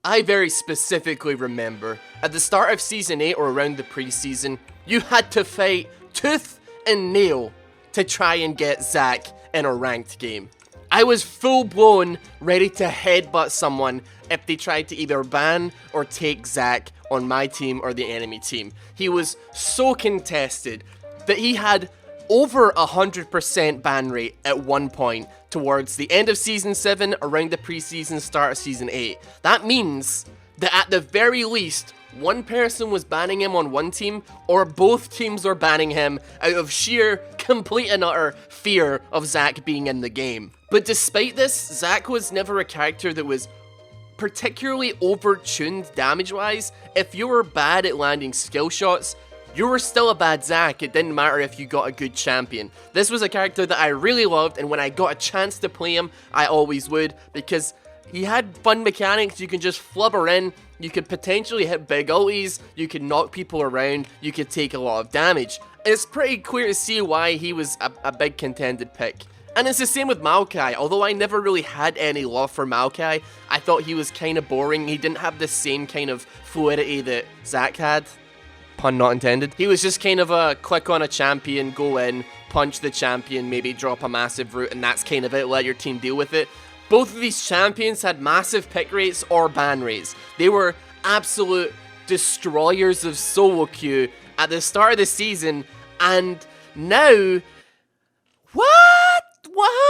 I very specifically remember, at the start of Season 8 or around the preseason, you had to fight tooth and nail to try and get Zac in a ranked game. I was full-blown ready to headbutt someone if they tried to either ban or take Zac on my team or the enemy team. He was so contested that he had over 100% ban rate at one point towards the end of Season 7, around the preseason start of Season 8. That means that at the very least, one person was banning him on one team, or both teams were banning him out of sheer, complete and utter fear of Zac being in the game. But despite this, Zac was never a character that was particularly over-tuned damage-wise. If you were bad at landing skill shots, you were still a bad Zac. It didn't matter if you got a good champion. This was a character that I really loved, and when I got a chance to play him, I always would, because he had fun mechanics. You can just flubber in, you could potentially hit big ulties, you could knock people around, you could take a lot of damage. It's pretty clear to see why he was a big contended pick. And it's the same with Maokai. Although I never really had any love for Maokai, I thought he was kind of boring. He didn't have the same kind of fluidity that Zac had. Pun not intended. He was just kind of a click on a champion, go in, punch the champion, maybe drop a massive root, and that's kind of it, let your team deal with it. Both of these champions had massive pick rates or ban rates. They were absolute destroyers of solo queue at the start of the season, and now, what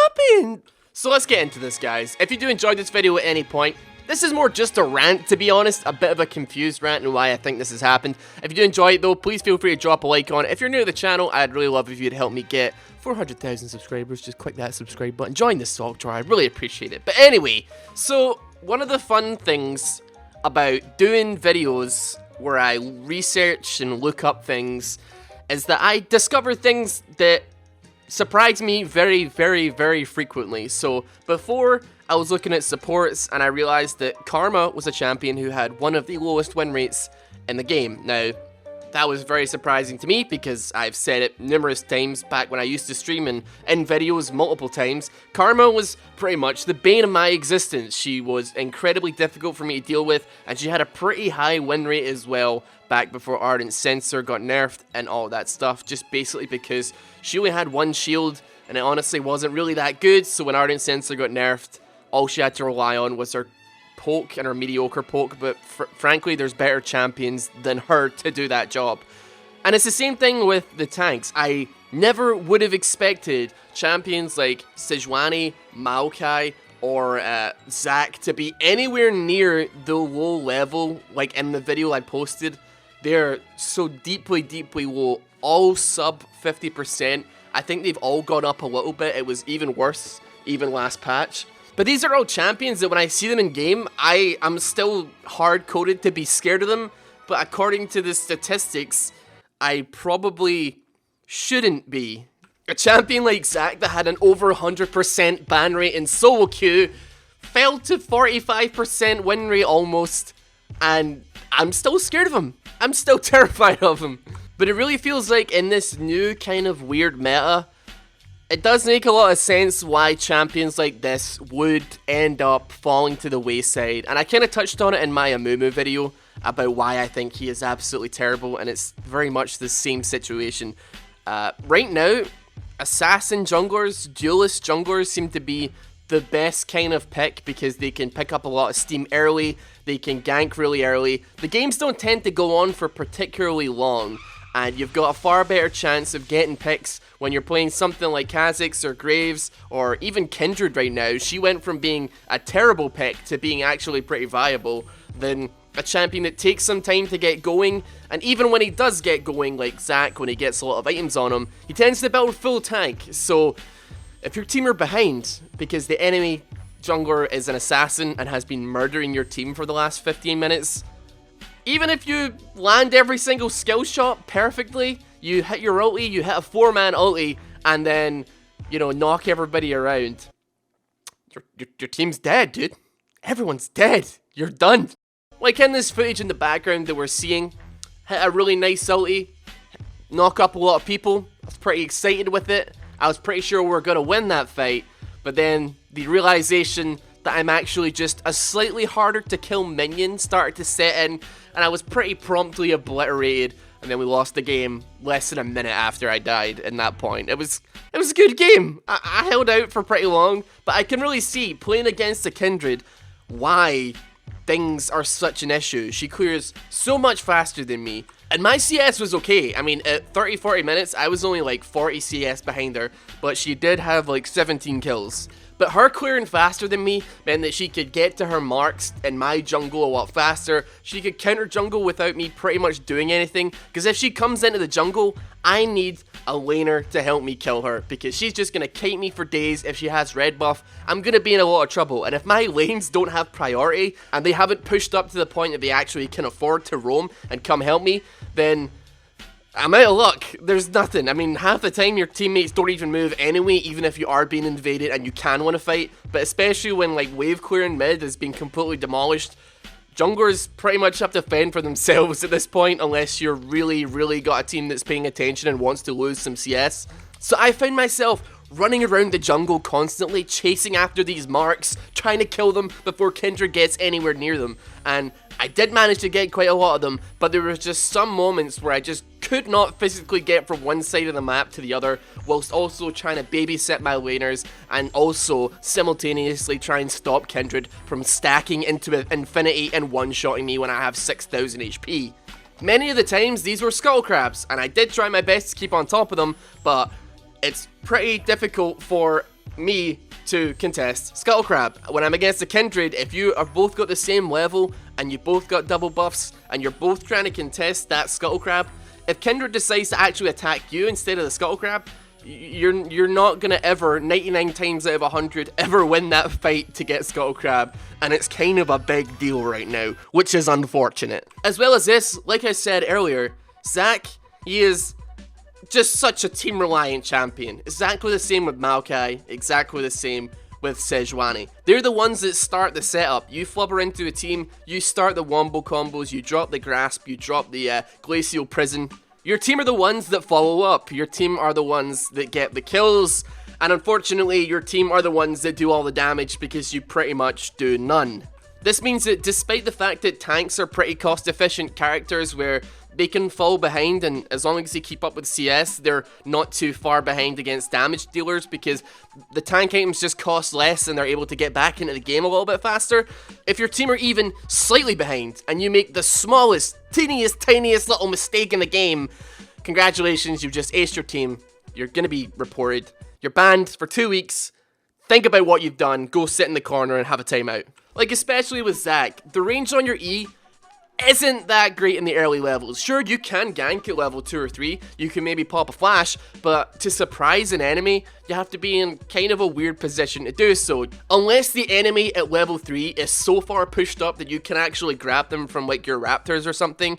happened? So let's get into this, guys. If you do enjoy this video at any point, this is more just a rant, to be honest, a bit of a confused rant and why I think this has happened. If you do enjoy it though, please feel free to drop a like on it. If you're new to the channel, I'd really love if you'd help me get 400,000 subscribers. Just click that subscribe button, join the Sock Drawer, I'd really appreciate it. But anyway, so one of the fun things about doing videos where I research and look up things is that I discover things that surprise me very, very, very frequently. So before, I was looking at supports and I realized that Karma was a champion who had one of the lowest win rates in the game. Now, that was very surprising to me because I've said it numerous times back when I used to stream and in videos multiple times. Karma was pretty much the bane of my existence. She was incredibly difficult for me to deal with, and she had a pretty high win rate as well back before Ardent Censor got nerfed and all that stuff, just basically because she only had one shield and it honestly wasn't really that good. So when Ardent Censor got nerfed, all she had to rely on was her poke and her mediocre poke, but frankly there's better champions than her to do that job. And it's the same thing with the tanks. I never would have expected champions like Sejuani, Maokai, or Zac to be anywhere near the low level like in the video I posted. They're so deeply, deeply low, all sub 50%. I think they've all gone up a little bit. It was even worse, even last patch. But these are all champions that when I see them in game, I'm still hard-coded to be scared of them. But according to the statistics, I probably shouldn't be. A champion like Zac that had an over 100% ban rate in solo queue fell to 45% win rate almost, and I'm still scared of him. I'm still terrified of him. But it really feels like in this new kind of weird meta, it does make a lot of sense why champions like this would end up falling to the wayside. And I kind of touched on it in my Amumu video about why I think he is absolutely terrible, and it's very much the same situation. Right now, assassin junglers, duelist junglers seem to be the best kind of pick because they can pick up a lot of steam early, they can gank really early. The games don't tend to go on for particularly long, and you've got a far better chance of getting picks when you're playing something like Kha'Zix or Graves or even Kindred right now. She went from being a terrible pick to being actually pretty viable than a champion that takes some time to get going, and even when he does get going, like Zac, when he gets a lot of items on him, he tends to build full tank. So if your team are behind because the enemy jungler is an assassin and has been murdering your team for the last 15 minutes, even if you land every single skill shot perfectly, you hit your ulti, you hit a 4-man ulti, and then, you know, knock everybody around, your team's dead, dude. Everyone's dead. You're done. Like in this footage in the background that we're seeing, hit a really nice ulti, knock up a lot of people. I was pretty excited with it. I was pretty sure we were going to win that fight, but then the realization that I'm actually just a slightly harder to kill minion started to set in, and I was pretty promptly obliterated, and then we lost the game less than a minute after I died in that point. It was a good game. I held out for pretty long, but I can really see, playing against a Kindred, why things are such an issue. She clears so much faster than me, and my CS was okay. I mean, at 30-40 minutes, I was only like 40 CS behind her, but she did have like 17 kills. But her clearing faster than me meant that she could get to her marks in my jungle a lot faster. She could counter jungle without me pretty much doing anything, because if she comes into the jungle, I need a laner to help me kill her, because she's just going to kite me for days. If she has red buff, I'm going to be in a lot of trouble. And if my lanes don't have priority, and they haven't pushed up to the point that they actually can afford to roam and come help me, then I'm out of luck. There's nothing. I mean, half the time your teammates don't even move anyway, even if you are being invaded and you can win a fight. But especially when like wave clearing mid has been completely demolished, junglers pretty much have to fend for themselves at this point, unless you're really got a team that's paying attention and wants to lose some CS. So I found myself running around the jungle constantly, chasing after these marks, trying to kill them before Kindred gets anywhere near them. And I did manage to get quite a lot of them, but there was just some moments where I just could not physically get from one side of the map to the other, whilst also trying to babysit my laners, and also simultaneously try and stop Kindred from stacking into infinity and one-shotting me when I have 6,000 HP. Many of the times these were scuttle crabs, and I did try my best to keep on top of them, but it's pretty difficult for me to contest scuttle crab. When I'm against a Kindred, if you have both got the same level and you both got double buffs and you're both trying to contest that scuttle crab, if Kindred decides to actually attack you instead of the scuttle crab, you're not gonna ever, 99 times out of 100, ever win that fight to get scuttle crab, and it's kind of a big deal right now, which is unfortunate. As well as this, like I said earlier, Zac, he is just such a team-reliant champion. Exactly the same with Maokai, exactly the same with Sejuani. They're the ones that start the setup. You flubber into a team, you start the wombo combos, you drop the grasp, you drop the glacial prison. Your team are the ones that follow up. Your team are the ones that get the kills. And unfortunately, your team are the ones that do all the damage because you pretty much do none. This means that despite the fact that tanks are pretty cost-efficient characters where they can fall behind, and as long as they keep up with CS, they're not too far behind against damage dealers because the tank items just cost less and they're able to get back into the game a little bit faster. If your team are even slightly behind and you make the smallest, tiniest little mistake in the game, congratulations, you've just aced your team. You're gonna be reported. You're banned for 2 weeks. Think about what you've done. Go sit in the corner and have a timeout. Like, especially with Zac, the range on your E isn't that great in the early levels. Sure, you can gank at level 2 or 3, you can maybe pop a flash, but to surprise an enemy, you have to be in kind of a weird position to do so. Unless the enemy at level 3 is so far pushed up that you can actually grab them from like your raptors or something,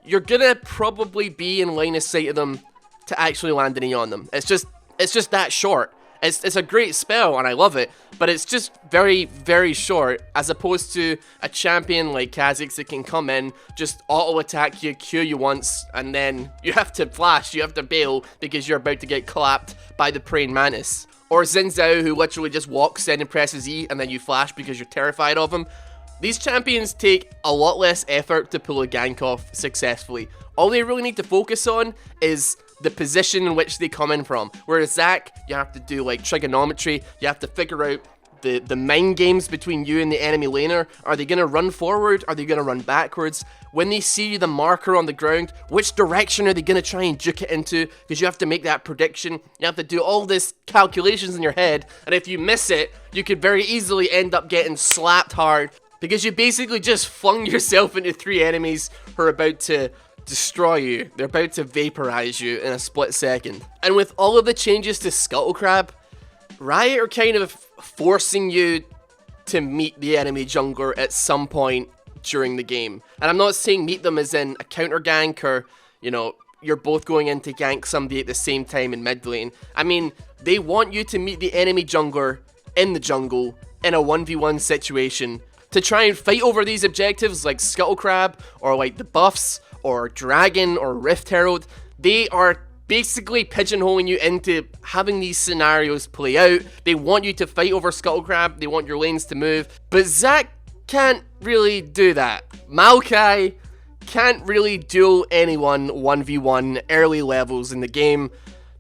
you're gonna probably be in line of sight of them to actually land any on them. It's just that short. It's a great spell and I love it, but it's just very short, as opposed to a champion like Kha'Zix that can come in, just auto attack you, Q you once, and then you have to flash, you have to bail because you're about to get clapped by the praying mantis. Or Xin Zhao, who literally just walks in and presses E and then you flash because you're terrified of him. These champions take a lot less effort to pull a gank off successfully. All they really need to focus on is the position in which they come in from. Whereas Zac, you have to do like trigonometry, you have to figure out the mind games between you and the enemy laner. Are they gonna run forward? Are they gonna run backwards? When they see the marker on the ground, which direction are they gonna try and juke it into? Because you have to make that prediction. You have to do all this calculations in your head, and if you miss it, you could very easily end up getting slapped hard because you basically just flung yourself into 3 enemies who are about to destroy you. They're about to vaporize you in a split second. And with all of the changes to Scuttle Crab, Riot are kind of forcing you to meet the enemy jungler at some point during the game. And I'm not saying meet them as in a counter gank or, you know, you're both going in to gank somebody at the same time in mid lane. I mean, they want you to meet the enemy jungler in the jungle in a 1v1 situation to try and fight over these objectives like Scuttle Crab or like the buffs or Dragon or Rift Herald. They are basically pigeonholing you into having these scenarios play out. They want you to fight over Scuttle Crab, they want your lanes to move, but Zac can't really do that. Maokai can't really duel anyone 1v1 early levels in the game,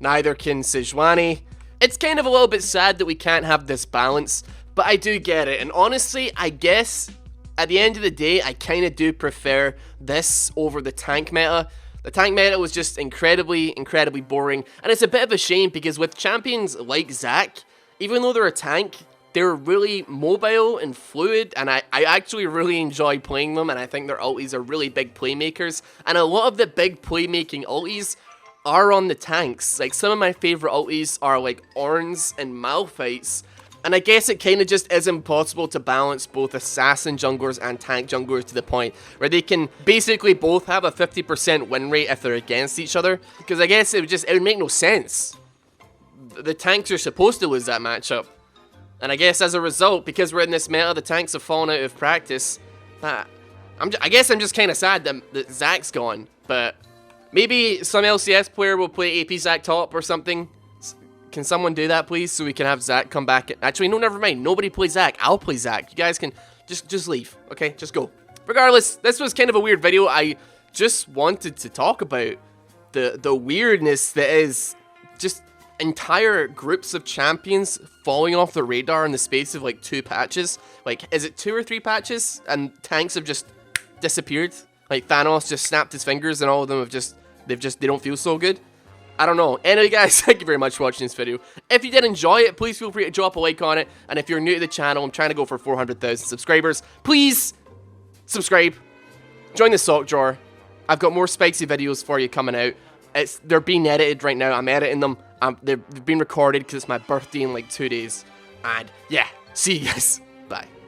neither can Sejuani. It's kind of a little bit sad that we can't have this balance, but I do get it, and honestly, I guess at the end of the day, I kind of do prefer this over the tank meta. The tank meta was just incredibly boring, and it's a bit of a shame because with champions like Zac, even though they're a tank, they're really mobile and fluid, and I actually really enjoy playing them, and I think their ultis are really big playmakers, and a lot of the big playmaking ultis are on the tanks. Like, some of my favorite ultis are like Ornn's and Malphite's, and I guess it kind of just is impossible to balance both assassin junglers and tank junglers to the point where they can basically both have a 50% win rate if they're against each other, because I guess it would make no sense. The tanks are supposed to lose that matchup, and I guess as a result, because we're in this meta, the tanks have fallen out of practice. I guess I'm just kind of sad that Zac's gone, but maybe some LCS player will play AP Zac top or something. Can someone do that, please, so we can have Zac come back? Actually, no, never mind. Nobody play Zac. I'll play Zac. You guys can just leave, okay? Just go. Regardless, this was kind of a weird video. I just wanted to talk about the weirdness that is just entire groups of champions falling off the radar in the space of like 2 patches. Like, is it 2 or 3 patches? And tanks have just disappeared. Like, Thanos just snapped his fingers and all of them have they don't feel so good. I don't know. Anyway, guys, thank you very much for watching this video. If you did enjoy it, please feel free to drop a like on it. And if you're new to the channel, I'm trying to go for 400,000 subscribers. Please subscribe. Join the sock drawer. I've got more spicy videos for you coming out. They're being edited right now. I'm editing them. They've been recorded because it's my birthday in like 2 days. And yeah, see you guys. Bye.